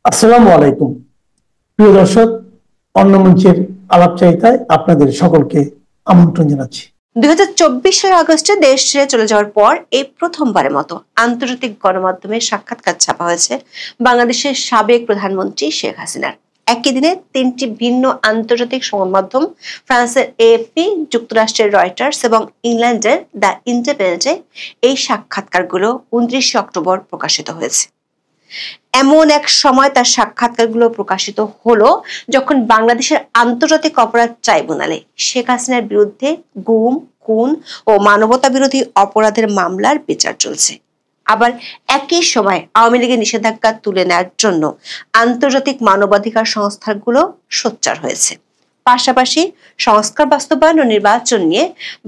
আসসালামু আলাইকুম প্রিয় দর্শক, অন্য মঞ্চের আলাপচারিতায় আপনাদের সকলকে আমন্ত্রণ জানাচ্ছি। 2024 আগস্টে দেশ ছেড়ে চলে যাওয়ার পর এই প্রথমবারের মতো আন্তর্জাতিক গণমাধ্যমে সাক্ষাৎকার ছাপা হয়েছে বাংলাদেশের সাবেক প্রধানমন্ত্রী শেখ হাসিনার। একই দিনে তিনটি ভিন্ন আন্তর্জাতিক সংবাদ মাধ্যম ফ্রান্সের এএফপি, যুক্তরাষ্ট্রের রয়টার্স এবং ইংল্যান্ডের দ্য ইন্ডিপেন্ডেন্টে এই সাক্ষাৎকারগুলো 29 অক্টোবর প্রকাশিত হয়েছে। এমন এক সময় তার সাক্ষাৎকারগুলো প্রকাশিত হলো যখন বাংলাদেশের আন্তর্জাতিক অপরাধ ট্রাইব্যুনালে শেখ হাসিনার বিরুদ্ধে গুম, খুন ও মানবতা বিরোধী অপরাধের মামলার বিচার চলছে। আবার একই সময় আওয়ামী লীগের নিষেধাজ্ঞা তুলে নেওয়ার জন্য আন্তর্জাতিক মানবাধিকার সংস্থাগুলো সোচ্চার হয়েছে। পাশাপাশি সংস্কার বাস্তবায়ন ও নির্বাচন নিয়ে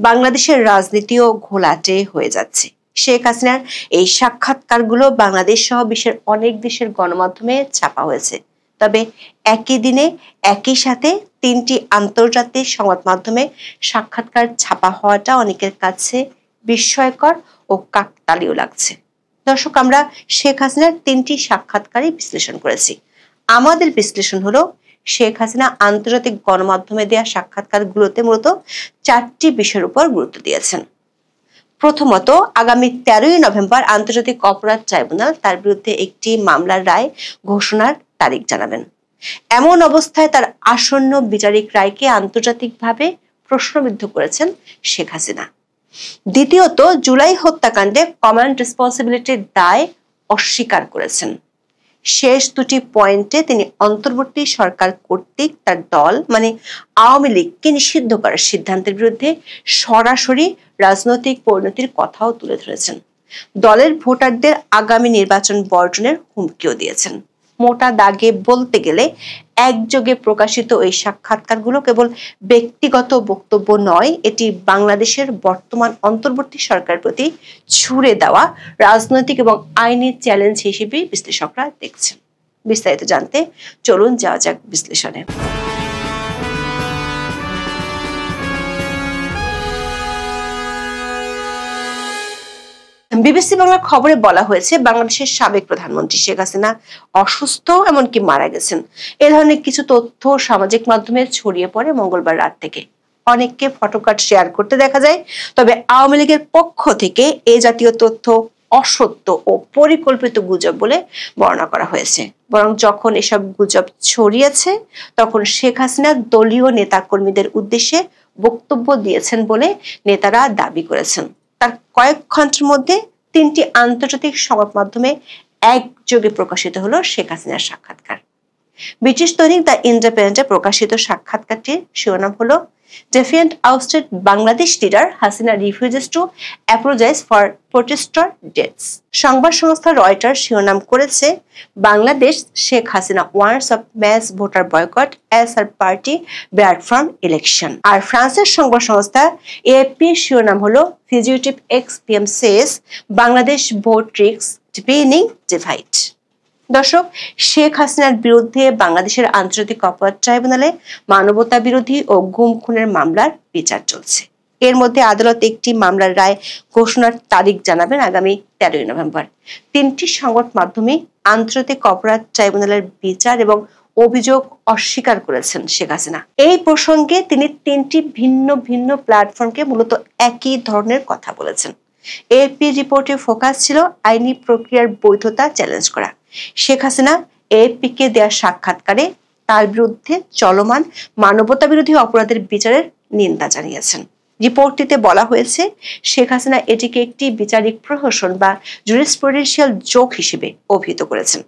বাংলাদেশের রাজনীতিও ঘোলাটে হয়ে যাচ্ছে। শেখ হাসিনার এই সাক্ষাৎকারগুলো বাংলাদেশ সহ বিশ্বের অনেক দেশের গণমাধ্যমে ছাপা হয়েছে। তবে একই দিনে একই সাথে তিনটি আন্তর্জাতিক সংবাদ মাধ্যমে সাক্ষাৎকার ছাপা হওয়াটা অনেকের কাছে বিস্ময়কর ও কাকতালীয় লাগছে। দর্শক, আমরা শেখ হাসিনার তিনটি সাক্ষাৎকারই বিশ্লেষণ করেছি। আমাদের বিশ্লেষণ হলো, শেখ হাসিনা আন্তর্জাতিক গণমাধ্যমে দেওয়া সাক্ষাৎকারগুলোতে মূলত চারটি বিষয়ের উপর গুরুত্ব দিয়েছেন। প্রথমত, আগামী 13ই নভেম্বর আন্তর্জাতিক অপরাধ ট্রাইব্যুনাল তার বিরুদ্ধে একটি মামলার রায় ঘোষণার তারিখ জানাবেন। এমন অবস্থায় তার আসন্ন বিচারিক রায়কে আন্তর্জাতিকভাবে প্রশ্নবিদ্ধ করেছেন শেখ হাসিনা। দ্বিতীয়ত, জুলাই হত্যাকাণ্ডে কমান্ড রেসপন্সিবিলিটির দায় অস্বীকার করেছেন। শেষ দুটি পয়েন্টে তিনি অন্তর্বর্তী সরকার কর্তৃক তার দল মানে আওয়ামী লীগকে নিষিদ্ধ করার সিদ্ধান্তের বিরুদ্ধে সরাসরি রাজনৈতিক পরিণতির কথাও তুলে ধরেছেন। দলের ভোটারদের আগামী নির্বাচন বর্জনের হুমকিও দিয়েছেন। মোটা দাগে বলতে গেলে একযোগে প্রকাশিত এই সাক্ষাৎকারগুলো কেবল ব্যক্তিগত বক্তব্য নয়, এটি বাংলাদেশের বর্তমান অন্তর্বর্তী সরকারের প্রতি ছুড়ে দেওয়া রাজনৈতিক এবং আইনি চ্যালেঞ্জ হিসেবে বিশ্লেষকরা দেখছেন। বিস্তারিত জানতে চলুন যাওয়া যাক বিশ্লেষণে। বিবিসি বাংলার খবরে বলা হয়েছে, বাংলাদেশের সাবেক প্রধানমন্ত্রী শেখ হাসিনা অসুস্থ, এমনকি মারা গেছেন। এ ধরনের কিছু তথ্য সামাজিক মাধ্যমে ছড়িয়ে পড়ে মঙ্গলবার রাত থেকে। অনেককে ফটোকার্ড শেয়ার করতে দেখা যায়। তবে আওয়ামী লীগের পক্ষ থেকে এ জাতীয় তথ্য অসত্য ও পরিকল্পিত গুজব বলে বর্ণনা করা হয়েছে। বরং যখন এসব গুজব ছড়িয়েছে তখন শেখ হাসিনা দলীয় নেতাকর্মীদের উদ্দেশ্যে বক্তব্য দিয়েছেন বলে নেতারা দাবি করেছেন। তার কয়েক ঘন্টার মধ্যে তিনটি আন্তর্জাতিক সংবাদ মাধ্যমে একযোগে প্রকাশিত হলো শেখ হাসিনার সাক্ষাৎকার। ব্রিটিশ দৈনিক দ্য ইন্ডিপেন্ডেন্টে প্রকাশিত সাক্ষাৎকারটির শিরোনাম হলো Defiant ousted Bangladesh leader Hasina refuses to apologize for protester deaths. সংবাদ সংস্থা রয়টার্স শিরোনাম করেছে, Bangladesh Sheikh Hasina warns of mass voter boycott as her party barred from election. আর ফ্রান্সের সংবাদ সংস্থা এএফপি শিরোনাম হলো fugitive ex-PM says Bangladesh vote risks deepening divide. দর্শক, শেখ হাসিনার বিরুদ্ধে বাংলাদেশের আন্তর্জাতিক অপরাধ ট্রাইব্যুনালে মানবতা বিরোধী ও গুম খুনের মামলার বিচার চলছে। এর মধ্যে আদালত একটি মামলার রায় ঘোষণার তারিখ জানাবেন আগামী 13ই নভেম্বর। তিনটি সংবাদ মাধ্যমে আন্তর্জাতিক অপরাধ ট্রাইব্যুনালের বিচার এবং অভিযোগ অস্বীকার করেছেন শেখ হাসিনা। এই প্রসঙ্গে তিনি তিনটি ভিন্ন ভিন্ন প্ল্যাটফর্মকে মূলত একই ধরনের কথা বলেছেন। এএফপি রিপোর্টের ফোকাস ছিল আইনি প্রক্রিয়ার বৈধতা চ্যালেঞ্জ করা। শেখ হাসিনা এএফপিকে দেওয়া সাক্ষাৎকারে তার বিরুদ্ধে চলমান মানবতা বিরোধী অপরাধের বিচারের নিন্দা জানিয়েছেন। রিপোর্টটিতে বলা হয়েছে, শেখ হাসিনা এটিকে একটি বিচারিক প্রহসন বা জুরিসপ্রুডেন্সিয়াল জোক হিসেবে অভিহিত করেছেন।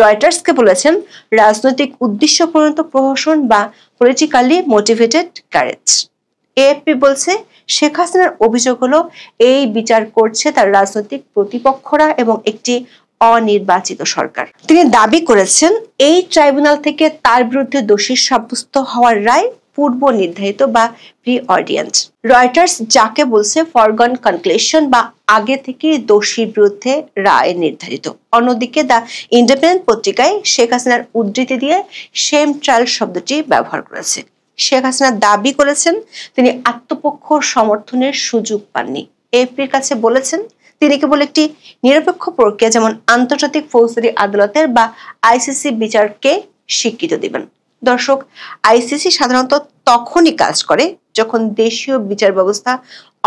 রয়টার্সকে বলেছেন রাজনৈতিক উদ্দেশ্য প্রণীত প্রহসন বা পলিটিক্যালি মোটিভেটেড ক্যারেজ। এএফপি বলছে, শেখ হাসিনার অভিযোগ হলো এই বিচার করছে তার রাজনৈতিক প্রতিপক্ষরা এবং একটি অনির্বাচিত সরকার। তিনি দাবি করেছেন এই ট্রাইব্যুনাল থেকে তার বিরুদ্ধে দোষী সাব্যস্ত হওয়ার রায় পূর্ব নির্ধারিত বা প্রি অর্ডিয়েন্ট। রয়টার্স যাকে বলছে ফরগন কনক্লুশন বা আগে থেকে দোষীর বিরুদ্ধে রায় নির্ধারিত। অন্যদিকে দ্য ইন্ডিপেন্ডেন্ট পত্রিকায় শেখ হাসিনার উদ্ধৃতি দিয়ে সেম ট্রায়াল শব্দটি ব্যবহার করেছে। শেখ হাসিনা দাবি করেছেন তিনি আত্মপক্ষ সমর্থনের সুযোগ পাননি। এএফপির কাছে বলেছেন তিনি কেবল একটি নিরপেক্ষ প্রক্রিয়া যেমন আন্তর্জাতিক ফৌজদারি আদালতের বা আইসিসি বিচারকে স্বীকৃতি দিবেন। দর্শক, আইসিসি সাধারণত তখনই কাজ করে যখন দেশীয় বিচার ব্যবস্থা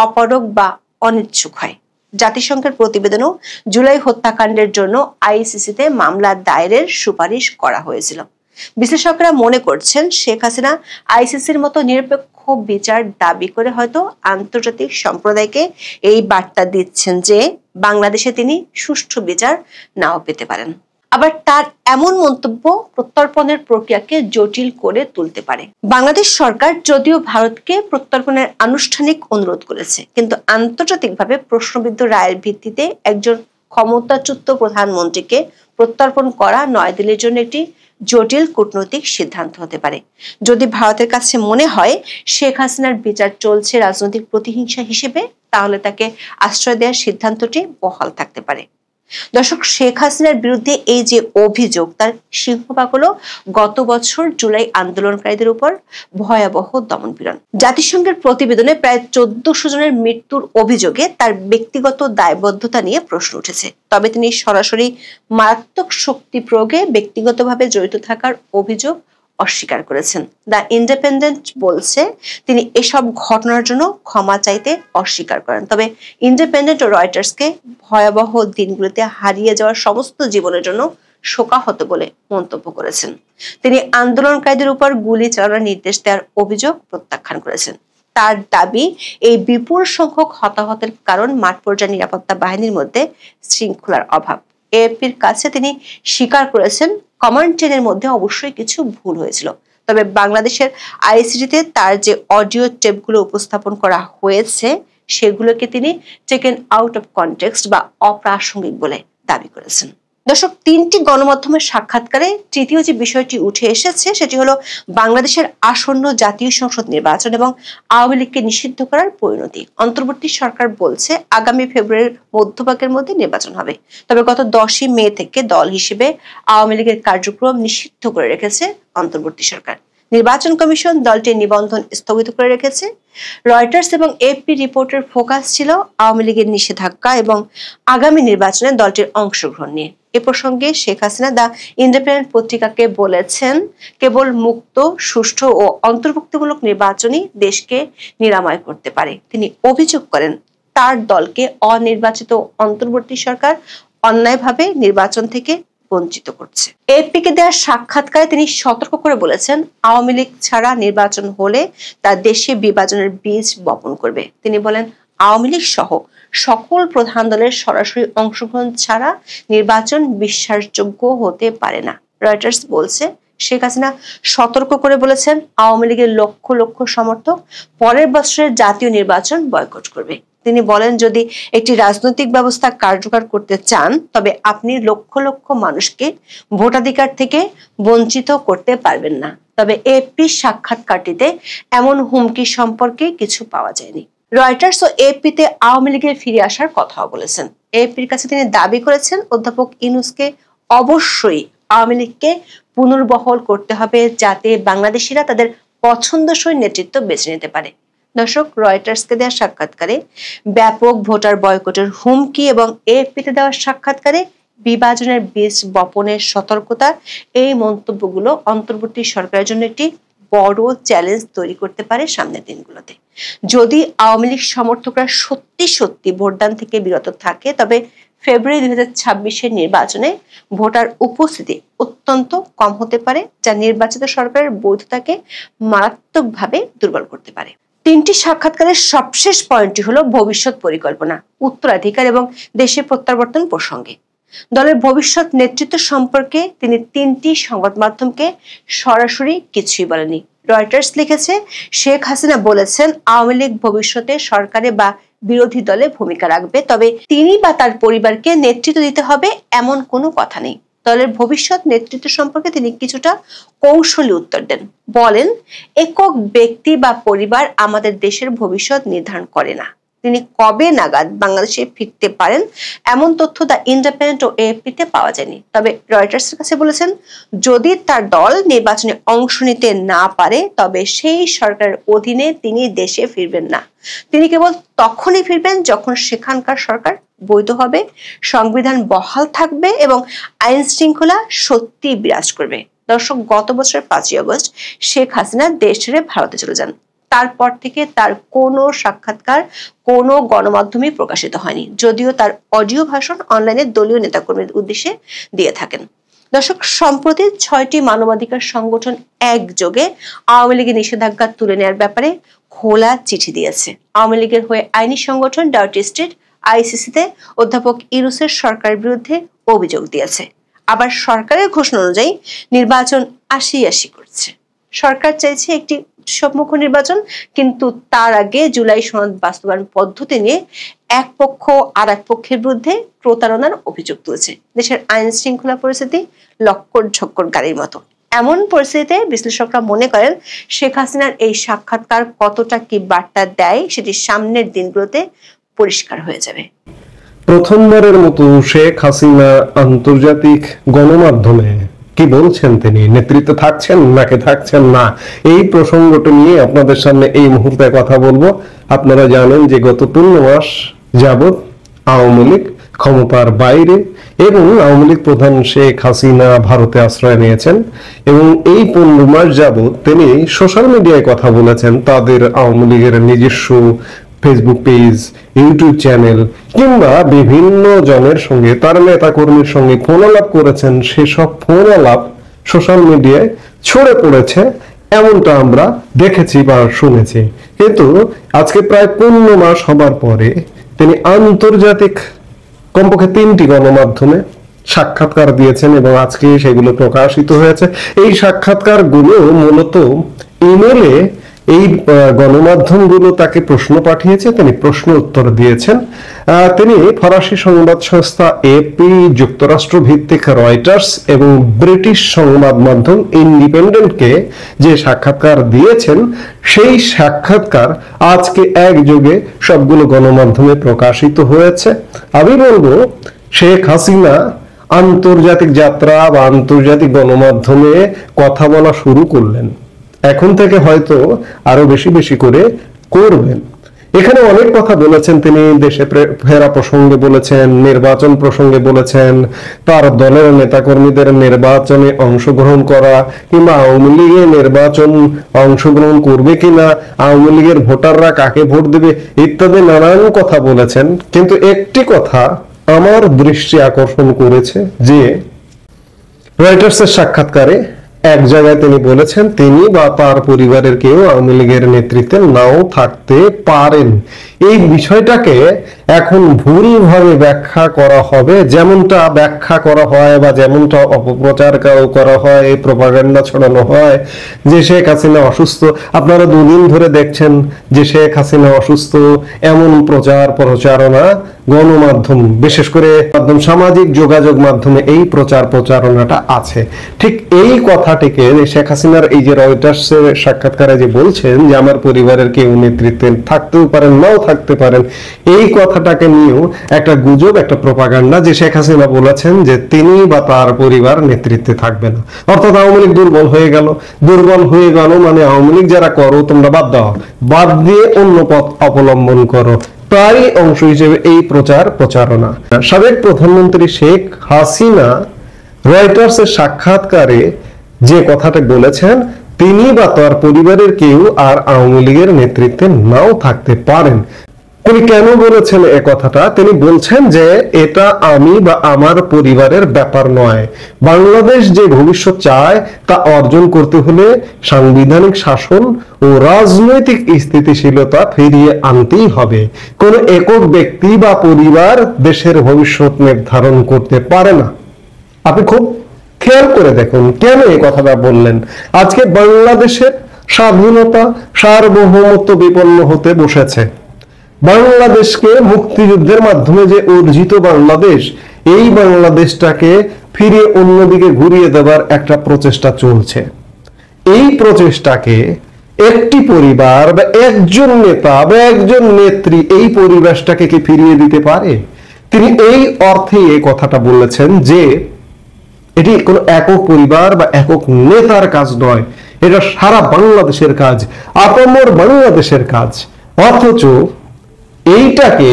অপারগ বা অনিচ্ছুক হয়। জাতিসংঘের প্রতিবেদনও জুলাই হত্যাকাণ্ডের জন্য আইসিসিতে মামলা দায়েরের সুপারিশ করা হয়েছিল। বিশ্লেষকরা মনে করছেন শেখ হাসিনা আইসিসির মতো নিরপেক্ষ বিচার দাবি করে হয়তো আন্তর্জাতিক সম্প্রদায়কে এই বার্তা দিচ্ছেন যে বাংলাদেশে তিনি সুষ্ঠু বিচার নাও পেতে পারেন। আবার তার এমন মন্তব্য প্রত্যর্পণের প্রক্রিয়াকে জটিল করে তুলতে পারে। বাংলাদেশ সরকার যদিও ভারতকে প্রত্যর্পণের আনুষ্ঠানিক অনুরোধ করেছে, কিন্তু আন্তর্জাতিকভাবে প্রশ্নবিদ্ধ রায়ের ভিত্তিতে একজন ক্ষমতাচ্যুত প্রধানমন্ত্রীকে প্রত্যর্পণ করা নয়াদিল্লির জন্য একটি জটিল কূটনৈতিক সিদ্ধান্ত হতে পারে। যদি ভারতের কাছে মনে হয় শেখ হাসিনার বিচার চলছে রাজনৈতিক প্রতিহিংসা হিসেবে, তাহলে তাকে আশ্রয় দেওয়ার সিদ্ধান্তটি বহাল থাকতে পারে। দর্শক, শেখ হাসিনার বিরুদ্ধে এই যে অভিযোগ, তার সিংহভাগ হলো গত বছর জুলাই আন্দোলনকারীদের উপর ভয়াবহ দমনপীড়ন। জাতিসংঘের প্রতিবেদনে প্রায় 1400 জনের মৃত্যুর অভিযোগে তার ব্যক্তিগত দায়বদ্ধতা নিয়ে প্রশ্ন উঠেছে। তবে তিনি সরাসরি মারাত্মক শক্তি প্রয়োগে ব্যক্তিগতভাবে জড়িত থাকার অভিযোগ অস্বীকার করেছেন। দ্য ইন্ডিপেন্ডেন্ট বলছে তিনি এসব ঘটনার জন্য ক্ষমা চাইতে অস্বীকার করেন। তবে ইন্ডিপেন্ডেন্ট ও রয়টার্সকে ভয়াবহ দিনগুলিতে হারিয়ে যাওয়া সমস্ত জীবনের জন্য শোকাহত বলে মন্তব্য করেছেন। তিনি আন্দোলনকারীদের উপর গুলি চালানোর নির্দেশ দেওয়ার অভিযোগ প্রত্যাখ্যান করেছেন। তার দাবি, এই বিপুল সংখ্যক হতাহতের কারণ মাঠ পর্যায়ে নিরাপত্তা বাহিনীর মধ্যে শৃঙ্খলার অভাব। এএফপির কাছে তিনি স্বীকার করেছেন কমান্ড চেনের মধ্যে অবশ্যই কিছু ভুল হয়েছিল। তবে বাংলাদেশের আইসিটিতে তার যে অডিও টেপগুলো উপস্থাপন করা হয়েছে সেগুলোকে তিনি টেকেন আউট অফ কনটেক্সট বা অপ্রাসঙ্গিক বলে দাবি করেছেন। দর্শক, 3টি গণমাধ্যমের সাক্ষাৎকারে তৃতীয় যে বিষয়টি উঠে এসেছে সেটি হলো বাংলাদেশের আসন্ন জাতীয় সংসদ নির্বাচন এবং আওয়ামী লীগকে নিষিদ্ধ করার পরিণতি। অন্তর্বর্তী সরকার বলছে আগামী ফেব্রুয়ারির মধ্যভাগের মধ্যে নির্বাচন হবে। তবে গত 10 মে থেকে দল হিসেবে আওয়ামী লীগের কার্যক্রম নিষিদ্ধ করে রেখেছে অন্তর্বর্তী সরকার। নির্বাচন কমিশন দলটির নিবন্ধন স্থগিত করে রেখেছে। রয়টার্স এবং এএফপি রিপোর্টের ফোকাস ছিল আওয়ামী লীগের নিষেধাজ্ঞা এবং আগামী নির্বাচনে দলটির অংশগ্রহণ নিয়ে। এ প্রসঙ্গে শেখ হাসিনা দ্য ইন্ডিপেন্ডেন্ট পত্রিকাকে বলেছেন, কেবল মুক্ত, সুষ্ঠু ও অন্তর্ভুক্তিমূলক নির্বাচনই দেশকে নিরাময় করতে পারে। তিনি অভিযোগ করেন তার দলকে অনির্বাচিত অন্তর্বর্তী সরকার অন্যায়ভাবে নির্বাচন থেকে বঞ্চিত করছে। এএফপিকে দেওয়া সাক্ষাৎকারে তিনি সতর্ক করে বলেছেন, আওয়ামী লীগ ছাড়া নির্বাচন হলে তা দেশে বিভাজনের বীজ বপন করবে। তিনি বলেন, আওয়ামী লীগ সহ সকল প্রধান দলের সরাসরি অংশগ্রহণ ছাড়া নির্বাচন বিশ্বাসযোগ্য হতে পারে না। রয়টার্স বলছে, শেখ হাসিনা সতর্ক করে বলেছেন আওয়ামী লীগের লক্ষ লক্ষ সমর্থক পরের বছরের জাতীয় নির্বাচন বয়কট করবে। তিনি বলেন, যদি একটি রাজনৈতিক ব্যবস্থা কার্যকর করতে চান তবে আপনি লক্ষ লক্ষ মানুষকে ভোটাধিকার থেকে বঞ্চিত করতে পারবেন না। তবে এএফপি সাক্ষাৎকারটিতে এমন হুমকি সম্পর্কে কিছু পাওয়া যায়নি। রয়টার্স ও এএফপিতে আওয়ামী লীগের ফিরে আসার কথাও বলেছেন। এএফপির কাছে তিনি দাবি করেছেন অধ্যাপক ইউনূসকে অবশ্যই আওয়ামী লীগকে পুনর্বহাল করতে হবে যাতে বাংলাদেশিরা তাদের পছন্দসই নেতৃত্ব বেছে নিতে পারে। দর্শক, রয়টার্সকে দেওয়া সাক্ষাৎকারে ব্যাপক ভোটার বয়কটের হুমকি এবং এএফপিতে দেওয়া সাক্ষাৎকারে বিভাজনের বীজ বপনের সতর্কতা, এই মন্তব্যগুলো অন্তর্বর্তী সরকারের জন্য একটি বড় চ্যালেঞ্জ তৈরি করতে পারে সামনের দিনগুলোতে। যদি আওয়ামী লীগ সমর্থকরা সত্যি সত্যি ভোটদান থেকে বিরত থাকে তবে ফেব্রুয়ারি 2026-এর নির্বাচনে ভোটার উপস্থিতি অত্যন্ত কম হতে পারে, যা নির্বাচিত সরকারের বৈধতাকে মারাত্মকভাবে দুর্বল করতে পারে। 3টি সাক্ষাৎকারের সবশেষ পয়েন্টটি হলো ভবিষ্যৎ পরিকল্পনা, উত্তরাধিকার এবং দেশে প্রত্যাবর্তন প্রসঙ্গে। দলের ভবিষ্যৎ নেতৃত্ব সম্পর্কে তিনি 3টি সংবাদ মাধ্যমকে সরাসরি কিছুই বলেনি। রয়টার্স লিখেছে, শেখ হাসিনা বলেছেন আওয়ামী লীগ ভবিষ্যতে সরকারে বা বিরোধী দলে ভূমিকা রাখবে, তবে তিনি বা তার পরিবারকে নেতৃত্ব দিতে হবে এমন কোনো কথা নেই। দলের ভবিষ্যৎ নেতৃত্ব সম্পর্কে তিনি কিছুটা কৌশলী উত্তর দেন। বলেন, একক ব্যক্তি বা পরিবার আমাদের দেশের ভবিষ্যৎ নির্ধারণ করে না। তিনি কবে নাগাদ বাংলাদেশে ফিরতে পারেন এমন তথ্য দ্য ইন্ডিপেন্ডেন্ট ও এএফপিতে পাওয়া যায়নি। তবে রয়টার্সের কাছে বলেছেন, যদি তার দল নির্বাচনে অংশ নিতে না পারে তবে সেই সরকারের অধীনে তিনি দেশে ফিরবেন না। তিনি কেবল তখনই ফিরবেন যখন সেখানকার সরকার বৈধ হবে, সংবিধান বহাল থাকবে এবং আইন শৃঙ্খলা সত্যি বিরাজ করবে। দর্শক, গত বছরের 5ই আগস্ট শেখ হাসিনা দেশ ছেড়ে ভারতে চলে যান। তারপর থেকে তার কোনো সাক্ষাৎকার কোনো গণমাধ্যমে প্রকাশিত হয়নি, যদিও তার অডিও ভাষণ অনলাইনে দলীয় নেতাকর্মীর উদ্দেশ্যে দিয়ে থাকেন। দর্শক, সম্প্রতি 6টি মানবাধিকার সংগঠন একযোগে আওয়ামী লীগের নিষেধাজ্ঞা তুলে নেওয়ার ব্যাপারে খোলা চিঠি দিয়েছে। আওয়ামী লীগের হয়ে আইনি সংগঠন ডার্টি স্টেট আইসিসিতে অধ্যাপক ইউনূসের সরকারের বিরুদ্ধে অভিযোগ দিয়েছে। আবার সরকারের ঘোষণা অনুযায়ী নির্বাচন আশি করছে। সরকার চাইছে একটি উৎসবমুখ নির্বাচন, কিন্তু তার আগে জুলাই সনদ বাস্তবায়ন পদ্ধতি নিয়ে এক পক্ষ আর এক পক্ষের বিরুদ্ধে প্রতারণার অভিযোগ তুলেছে। দেশের আইন শৃঙ্খলা পরিস্থিতি লক্কর ঝক্কর গাড়ির মতো। এমন পরিস্থিতিতে বিশ্লেষকরা মনে করেন শেখ হাসিনার এই সাক্ষাৎকার কতটা কি বার্তা দেয় সেটি সামনের দিনগুলোতে পরিষ্কার হয়ে যাবে। প্রথমবারের মতো শেখ হাসিনা আন্তর্জাতিক গণমাধ্যমে কি বলছেন, তিনি নেতৃত্বে থাকছেন নাকি থাকছেন না, এই প্রসঙ্গটা নিয়ে আপনাদের সামনে এই মুহূর্তে কথা বলবো। আপনারা জানেন যে গত 15 মাস যাবৎ আওয়ামী লীগ ক্ষমতার বাইরে এবং আওয়ামী লীগ প্রধান শেখ হাসিনা ভারতে আশ্রয় নিয়েছেন এবং এই 15 মাস যাবৎ তিনি সোশ্যাল মিডিয়ায় কথা বলেছেন। তাদের আওয়ামী লীগের নিজস্ব ফেসবুক পেজ, ইউটিউব চ্যানেল কিংবা বিভিন্ন জনের সঙ্গে, তার নেতা কর্মীর সঙ্গে ফোন আলাপ করেছেন। সেসব ফোন আলাপ সোশ্যাল মিডিয়ায় ছড়ে পড়েছে, এমনটা আমরা দেখেছি বা শুনেছি। কিন্তু আজকে প্রায় 15 মাস হবার পরে তিনি আন্তর্জাতিক কমপক্ষে 3টি গণমাধ্যমে সাক্ষাৎকার দিয়েছেন এবং আজকে সেগুলো প্রকাশিত হয়েছে। এই সাক্ষাৎকারগুলো মূলত ইমেলে এই গণমাধ্যমগুলো তাকে প্রশ্ন পাঠিয়েছে, তিনি প্রশ্ন উত্তর দিয়েছেন। তিনি ফরাসি সংবাদ সংস্থা এপি, যুক্তরাষ্ট্র ভিত্তিক রয়টার্স এবং ব্রিটিশ সংবাদ মাধ্যম ইন্ডিপেন্ডেন্টকে যে সাক্ষাৎকার দিয়েছেন, সেই সাক্ষাৎকার আজকে একযোগে সবগুলো গণমাধ্যমে প্রকাশিত হয়েছে। আমি বলবো শেখ হাসিনা আন্তর্জাতিক যাত্রা বা আন্তর্জাতিক গণমাধ্যমে কথা বলা শুরু করলেন। এখন থেকে হয়তো আরো বেশি করে করবেন। এখানে অনেক কথা বলেছেন তিনি, দেশে ফেরা প্রসঙ্গে বলেছেন, নির্বাচন প্রসঙ্গে বলেছেন, তার দলের নেতাকর্মীদের নির্বাচনে অংশগ্রহণ করা কিংবা আওয়ামী লীগের নির্বাচন অংশগ্রহণ করবে কিনা, আওয়ামী লীগের ভোটাররা কাকে ভোট দেবে ইত্যাদি নানান কথা বলেছেন। কিন্তু একটি কথা আমার দৃষ্টি আকর্ষণ করেছে যে রয়টার্সের সাক্ষাৎকারে এক জায়গায় তিনি বলেছেন তিনি বা তার পরিবারের কেউ আওয়ামী লীগের নেতৃত্বে নাও থাকতে পারেন। এই বিষয়টাকে এখন ভুলভাবে ব্যাখ্যা করা হবে, যেমনটা ব্যাখ্যা করা হয় বা যেমনটা অপপ্রচার করা হয়, প্রপাগান্ডা ছড়ানো হয় যে শেখ হাসিনা অসুস্থ। আপনারা 2 দিন ধরে দেখছেন যে শেখ হাসিনা অসুস্থ, এমন প্রচার প্রচারণা গণমাধ্যম, বিশেষ করে সামাজিক যোগাযোগ মাধ্যমে এই প্রচারণাটা আছে। ঠিক এই কথাটিকে শেখ হাসিনার এই যে রয়টার্সের সাক্ষাৎকারে যে বলছেন যে আমার পরিবারের কেউ নেতৃত্বে থাকতেও পারেন নাও থাকতে পারেন, এই কথাটাকে নিয়েও একটা গুজব, একটা প্রপাগান্ডা যে শেখ হাসিনা বলেছেন যে তিনি বা তার পরিবার নেতৃত্বে থাকবে না, অর্থাৎ আওয়ামী লীগ দুর্বল হয়ে গেল। দুর্বল হয়ে গেল মানে আওয়ামী লীগ যারা করো তোমরা বাদ দাও, বাদ দিয়ে অন্য পথ অবলম্বন করো, তারই অংশ হিসেবে এই প্রচারণা। সাবেক প্রধানমন্ত্রী শেখ হাসিনা রয়টার্সের সাক্ষাৎকারে যে কথাটা বলেছেন তিনি বা তার পরিবারের কেউ আর আওয়ামী লীগের নেতৃত্বে নাও থাকতে পারেন। তিনি কেন বলেছেন এ কথাটা? তিনি বলছেন যে এটা আমি বা আমার পরিবারের ব্যাপার নয়। বাংলাদেশ যে ভবিষ্যৎ চায় তা অর্জন করতে হলে সাংবিধানিক শাসন ও রাজনৈতিক স্থিতিশীলতা ফিরিয়ে আনতেই হবে। কোন একক ব্যক্তি বা পরিবার দেশের ভবিষ্যৎ নির্ধারণ করতে পারে না। আপনি খুব খেয়াল করে দেখুন কেন এই কথাটা বললেন। আজকে বাংলাদেশের স্বাধীনতা, সার্বভৌমত্ব বিপন্ন হতে বসেছে। বাংলাদেশকে মুক্তিযুদ্ধের মাধ্যমে যে অর্জিত বাংলাদেশ, এই বাংলাদেশটাকে ফিরে অন্যদিকে ঘুরিয়ে দেওয়ার একটা প্রচেষ্টা চলছে। এই প্রচেষ্টাকে একটি পরিবার বা একজন নেতা বা একজন নেত্রী এই পরিবেশটাকে কি ফিরিয়ে দিতে পারে? তিনি এই অর্থে এই কথাটা বলেছেন যে এটি কোনো একক পরিবার বা একক নেতার কাজ নয়, এটা সারা বাংলাদেশের কাজ, আপামর বাংলাদেশের কাজ। অথচ এইটাকে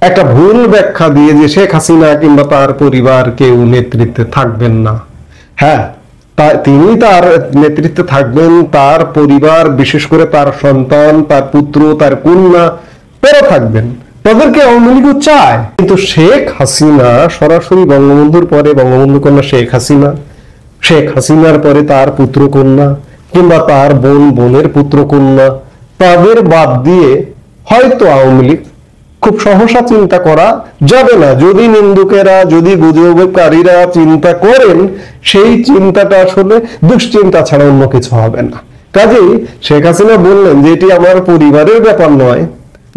একটা ভুল ব্যাখ্যা দিয়ে যে শেখ হাসিনা কিংবা তার পরিবার কেউ নেতৃত্বে থাকবেন না। হ্যাঁ, তিনি তার নেতৃত্বে থাকবেন, তার পরিবার বিশেষ করে তার সন্তান, তার পুত্র, তার কন্যা তারা থাকবেন, তাদেরকে আওয়ামী লীগ চায়। কিন্তু শেখ হাসিনা সরাসরি বঙ্গবন্ধুর পরে বঙ্গবন্ধু কন্যা শেখ হাসিনা, শেখ হাসিনার পরে তার পুত্র কন্যা কিংবা তার বোনের পুত্র কন্যা, তাদের বাদ দিয়ে হয়তো আওয়ামী লীগ খুব সহসা চিন্তা করা যাবে না। যদি নিন্দুকেরা, যদি গুজবকারীরা চিন্তা করেন, সেই চিন্তাটা আসলে দুশ্চিন্তা ছাড়া অন্য কিছু হবে না। কাজেই শেখ হাসিনা বললেন যে এটি আমার পরিবারের ব্যাপার নয়,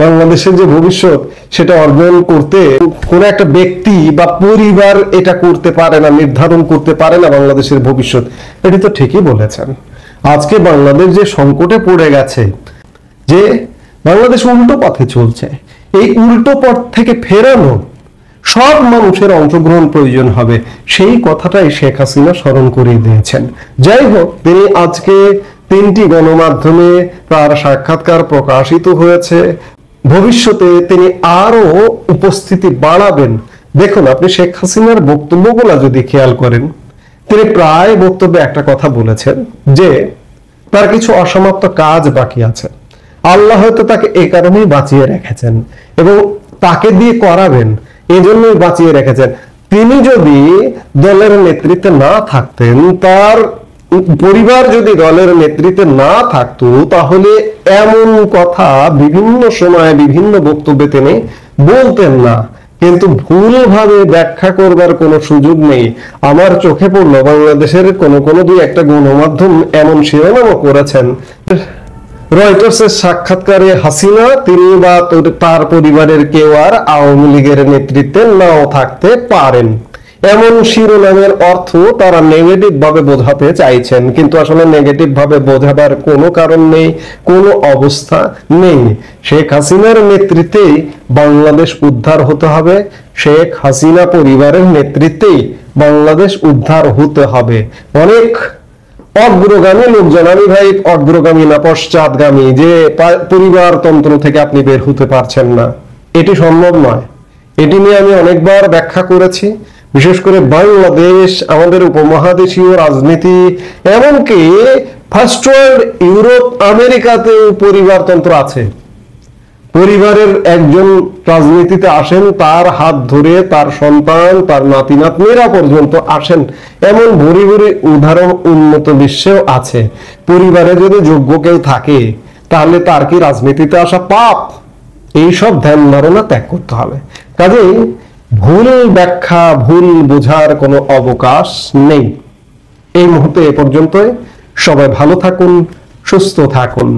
বাংলাদেশের যে ভবিষ্যৎ সেটা অর্জন করতে কোন একটা ব্যক্তি বা পরিবার এটা করতে পারে না, নির্ধারণ করতে পারে না বাংলাদেশের ভবিষ্যৎ। এটি তো ঠিকই বলেছেন। আজকে বাংলাদেশ যে সংকটে পড়ে গেছে, যে বাংলাদেশ উল্টো পথে চলছে, এই উল্টো পথ থেকে ফেরানো সব মানুষের অংশগ্রহণ প্রয়োজন হবে, সেই কথাটাই শেখ হাসিনা স্মরণ করিয়ে দিয়েছেন। যাই হোক, তিনি আজকে 3টি গণমাধ্যমে তার সাক্ষাৎকার প্রকাশিত হয়েছে। ভবিষ্যতে তিনি আরো উপস্থিতি বাড়াবেন। দেখুন, আপনি শেখ হাসিনার বক্তব্যগুলো যদি খেয়াল করেন, তিনি প্রায় বক্তব্যে একটা কথা বলেছেন যে তার কিছু অসমাপ্ত কাজ বাকি আছে। আল্লাহ হয়তো তাকে এই কারণেই বাঁচিয়ে রেখেছেন এবং তাকে দিয়ে করাবেন, এই জন্যই বাঁচিয়ে রেখেছেন। তিনি যদি দলের নেতৃত্বে না থাকতেন, তার পরিবার যদি দলের নেতৃত্বে না থাকতো, তাহলে এমন কথা বিভিন্ন সময়ে বিভিন্ন বক্তব্যে তিনি বলতেন না। কিন্তু ভুলভাবে ব্যাখ্যা করবার কোনো সুযোগ নেই। আমার চোখে পড়লো বাংলাদেশের কোনো দুই একটা গণমাধ্যম এমন শিরোনামও করেছেন, রয়টার্সের সাক্ষাৎকারে হাসিনা তিনি বা তার পরিবারের কেউ আর আওয়ামী লীগের নেতৃত্বে নাও থাকতে পারেন। এমন শিরোনামের অর্থ তারা নেগেটিভ ভাবে বোঝাতে চাইছেন, কিন্তু আসলে নেগেটিভ ভাবে বোঝাবার কোনো কারণ নেই, কোনো অবস্থা নেই। শেখ হাসিনার নেতৃত্বেই বাংলাদেশ উদ্ধার হতে হবে, শেখ হাসিনা পরিবারের নেতৃত্বেই বাংলাদেশ উদ্ধার হতে হবে। অনেক অগ্রগামী লোকজন, আমি ভাই অগ্রগামী না পশ্চাৎগামী, যে পরিবারতন্ত্র থেকে আপনি বের হতে পারছেন না, এটি সম্ভব নয়। এটি নিয়ে আমি অনেকবার ব্যাখ্যা করেছি। বিশেষ করে বাংলাদেশ, আমাদের উপমহাদেশীয় রাজনীতি, এমনকি ফার্স্ট ওয়ার্ল্ড ইউরোপ আমেরিকাতেও পরিবারতন্ত্র আছে। পরিবারের একজন রাজনীতিতে আসেন, তার হাত ধরে তার সন্তান, তার নাতি নাতনিরা পর্যন্ত আসেন, এমন ভরি ভরি উদাহরণ উন্নত বিশ্বেও আছে। পরিবারে যদি যোগ্য কেউ থাকে, তাহলে তার কি রাজনীতিতে আসা পাপ? এইসব ধ্যান ধারণা ত্যাগ করতে হবে। কাজেই ভুল ব্যাখ্যা, ভুল বোঝার কোনো অবকাশ নেই। এই মুহূর্তে এ পর্যন্তই। সবাই ভালো থাকুন, সুস্থ থাকুন।